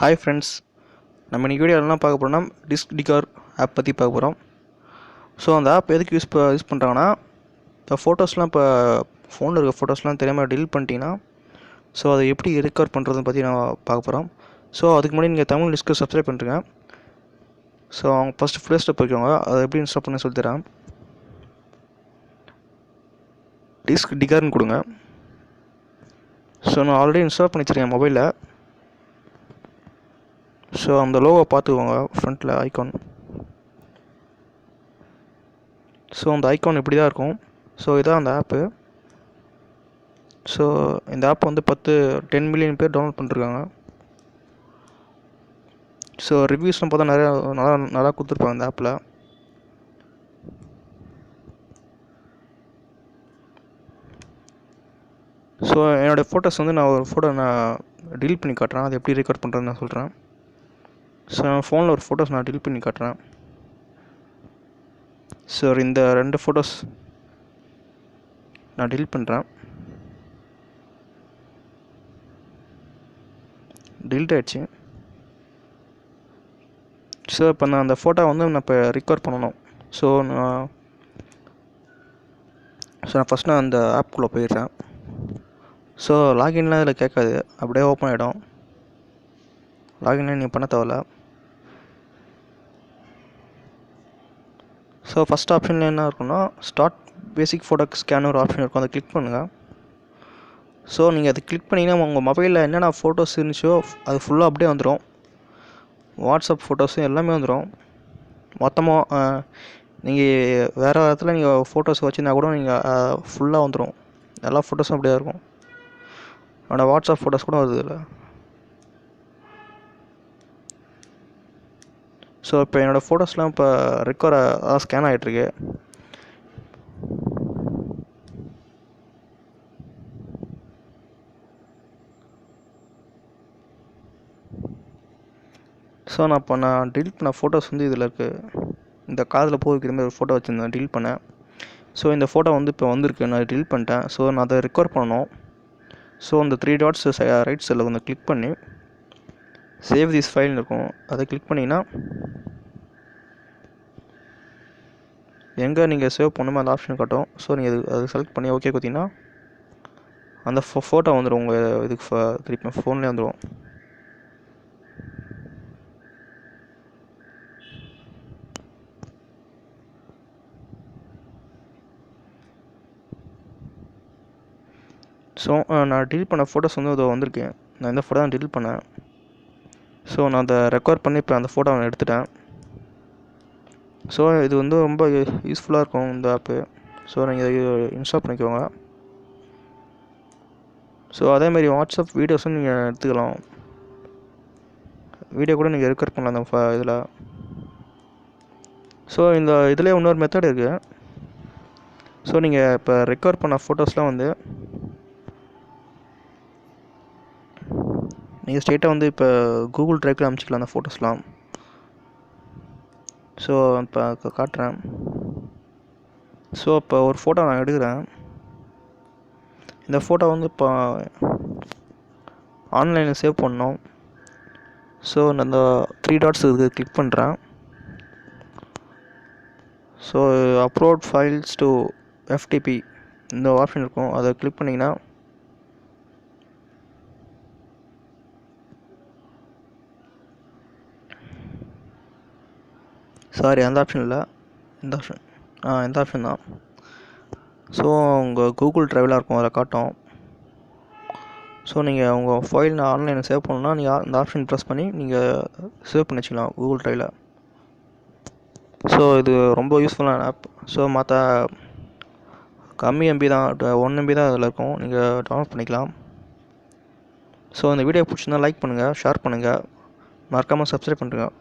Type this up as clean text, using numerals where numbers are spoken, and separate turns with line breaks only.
Hi friends, நம்ம இன்றைக்கி video என்ன பார்க்க போகிறோம்னா டிஸ்க் ஆப் பற்றி பார்க்க போகிறோம். ஸோ அந்த ஆப் எதுக்கு யூஸ் பண்ணுறாங்கன்னா, இப்போ ஃபோட்டோஸ்லாம் இப்போ ஃபோனில் இருக்க ஃபோட்டோஸ்லாம் தெரியாமல் டெலிட் பண்ணிட்டீங்கன்னா, ஸோ அதை எப்படி ரெக்கவர் பண்ணுறதுன்னு பற்றி நான் பார்க்க போகிறோம். ஸோ அதுக்கு முன்னாடி நீங்கள் தமிழ் டிஸ்க்கு சப்ஸ்கிரைப் பண்ணுறேங்க. ஸோ அவங்க ஃபஸ்ட்டு ப்ளே ஸ்டெப் வைக்கோங்க, அதை எப்படி இன்ஸ்டால் பண்ண சொல்லி தரேன். டிஸ்க் டிகர்னு கொடுங்க. ஸோ நான் ஆல்ரெடி இன்ஸ்டால் பண்ணி வச்சுருக்கேன் மொபைலில். ஸோ அந்த லோகோ பார்த்துக்கோங்க, ஃப்ரண்ட்டில் ஐக்கான். ஸோ அந்த ஐக்கான் இப்படி தான் இருக்கும். ஸோ இதான் அந்த ஆப்பு. ஸோ இந்த ஆப் வந்து 10 மில்லியன் பேர் டவுன்லோட் பண்ணிருக்காங்க. ஸோ ரிவ்யூஸ்லாம் பார்த்தா நல்லா கொடுத்துருப்பாங்க இந்த ஆப்பில். ஸோ என்னோடய ஃபோட்டோஸ் வந்து நான் ஒரு ஃபோட்டோ டெலிட் பண்ணி காட்டுறேன். அது எப்படி ரெக்கார்ட் பண்ணுறதுன்னு நான் சொல்கிறேன். ஸோ என் ஃபோனில் ஒரு ஃபோட்டோஸ் நான் டெலிட் பண்ணி காட்டுறேன். ஸோ இந்த 2 ஃபோட்டோஸ் நான் டெலிட் பண்ணுறேன். டெலிட் ஆகிடுச்சு. ஸோ இப்போ நான் அந்த ஃபோட்டோ வந்து நான் இப்போ ரெக்கவர் பண்ணணும். ஸோ நான் ஃபஸ்ட் நான் அந்த ஆப்குள்ளே போயிடுறேன். ஸோ லாகின்லாம் இதில் கேட்காது, அப்படியே ஓப்பன் ஆகிடும். லாகின்லாம் நீங்கள் பண்ண தேவையில்ல. ஸோ ஃபஸ்ட் ஆப்ஷனில் என்ன இருக்குன்னா, ஸ்டார்ட் பேசிக் ஃபோட்டோ ஸ்கேன் ஒரு ஆப்ஷன் இருக்கும், அதை கிளிக் பண்ணுங்கள். ஸோ நீங்கள் அதை கிளிக் பண்ணிங்கன்னா உங்கள் மொபைலில் என்னென்ன ஃபோட்டோஸ் இருந்துச்சோ அது ஃபுல்லாக அப்படியே வந்துடும். வாட்ஸ்அப் ஃபோட்டோஸு எல்லாமே வந்துடும் மொத்தமாக. நீங்கள் வேறு இடத்துல நீங்கள் ஃபோட்டோஸ் வச்சுருந்தா கூட நீங்கள் ஃபுல்லாக வந்துடும். எல்லா ஃபோட்டோஸும் அப்படியே இருக்கும். என்னோடய வாட்ஸ்அப் ஃபோட்டோஸ் கூட வருது இல்லை. ஸோ இப்போ என்னோடய ஃபோட்டோஸ்லாம் இப்போ ரெக்கவர் ஸ்கேன் ஆகிட்டுருக்கு. ஸோ நான் டெலிட் பண்ண ஃபோட்டோஸ் வந்து இதில் இருக்குது. இந்த காதில் பூ வைக்கிற மாதிரி ஒரு ஃபோட்டோ வச்சுருந்தேன், டெலிட் பண்ணேன். ஸோ இந்த ஃபோட்டோ வந்து இப்போ வந்திருக்கு, நான் டெலிட் பண்ணிட்டேன். ஸோ நான் அதை ரெக்கவர் பண்ணணும். ஸோ அந்த 3 டாட்ஸ் ரைட் சைடில் வந்து கிளிக் பண்ணி சேவ் திஸ் ஃபைல்னு இருக்கும், அதை கிளிக் பண்ணிங்கன்னா எங்கே நீங்கள் சேவ் பண்ணுமோ அந்த ஆப்ஷன் காட்டும். ஸோ நீங்கள் அது செலக்ட் பண்ணி ஓகே கொடுத்தீங்கன்னா அந்த ஃபோட்டோ வந்துடும் உங்கள் இதுக்கு திருப்பி ஃபோன்லேயே வந்துடும். ஸோ நான் டெலிட் பண்ண ஃபோட்டோஸ் வந்து அது வந்திருக்கேன். நான் இந்த ஃபோட்டோ தான் டெலிட் பண்ணேன். ஸோ நான் அதை ரெக்கவர் பண்ணி இப்போ அந்த ஃபோட்டோ நான் எடுத்துட்டேன். ஸோ இது வந்து ரொம்ப யூஸ்ஃபுல்லாக இருக்கும் இந்த ஆப்பு. ஸோ நீங்கள் இதை இன்ஸ்டால் பண்ணிக்கோங்க. ஸோ அதேமாதிரி வாட்ஸ்அப் வீடியோஸும் நீங்கள் எடுத்துக்கலாம். வீடியோ கூட நீங்கள் ரெக்கார்ட் பண்ணலாம் அந்த இதில். ஸோ இந்த இதில் இன்னொரு மெத்தட் இருக்குது. ஸோ நீங்கள் இப்போ ரெக்கவர் பண்ண ஃபோட்டோஸ்லாம் வந்து நீங்கள் ஸ்ட்ரெயிட்டாக வந்து இப்போ கூகுள் ட்ரைவில் அனுப்பிச்சிக்கலாம் அந்த ஃபோட்டோஸ்லாம். ஸோ இப்போ காட்டுறேன். ஸோ இப்போ ஒரு ஃபோட்டோ நான் எடுக்கிறேன். இந்த ஃபோட்டோ வந்து இப்போ ஆன்லைனில் சேவ் பண்ணோம். ஸோ நான் அந்த 3 டாட்ஸ் இதுக்கு கிளிக் பண்ணுறேன். So upload files to FTP இந்த ஆப்ஷன் இருக்கும், அதை கிளிக் பண்ணிங்கன்னா சாரி அந்த ஆப்ஷன் இல்லை, இந்த ஆப்ஷன் இந்த ஆப்ஷன் தான். ஸோ உங்கள் கூகுள் ட்ரைவில் இருக்கும், அதில் காட்டும். ஸோ நீங்கள் உங்கள் ஃபைல் ஆன்லைனில் சேவ் பண்ணணுன்னா நீங்கள் இந்த ஆப்ஷன் ப்ரெஸ் பண்ணி நீங்கள் சேவ் பண்ணி வச்சுக்கலாம் கூகுள் ட்ரைவில். ஸோ இது ரொம்ப யூஸ்ஃபுல்லான ஆப். ஸோ மற்ற கம்மி MB தான், 1 MB தான் இதில் இருக்கும், நீங்கள் டவுன்லோட் பண்ணிக்கலாம். ஸோ இந்த வீடியோ பிடிச்சிருந்தா லைக் பண்ணுங்கள், ஷேர் பண்ணுங்கள், மறக்காமல் சப்ஸ்கிரைப் பண்ணுங்கள்.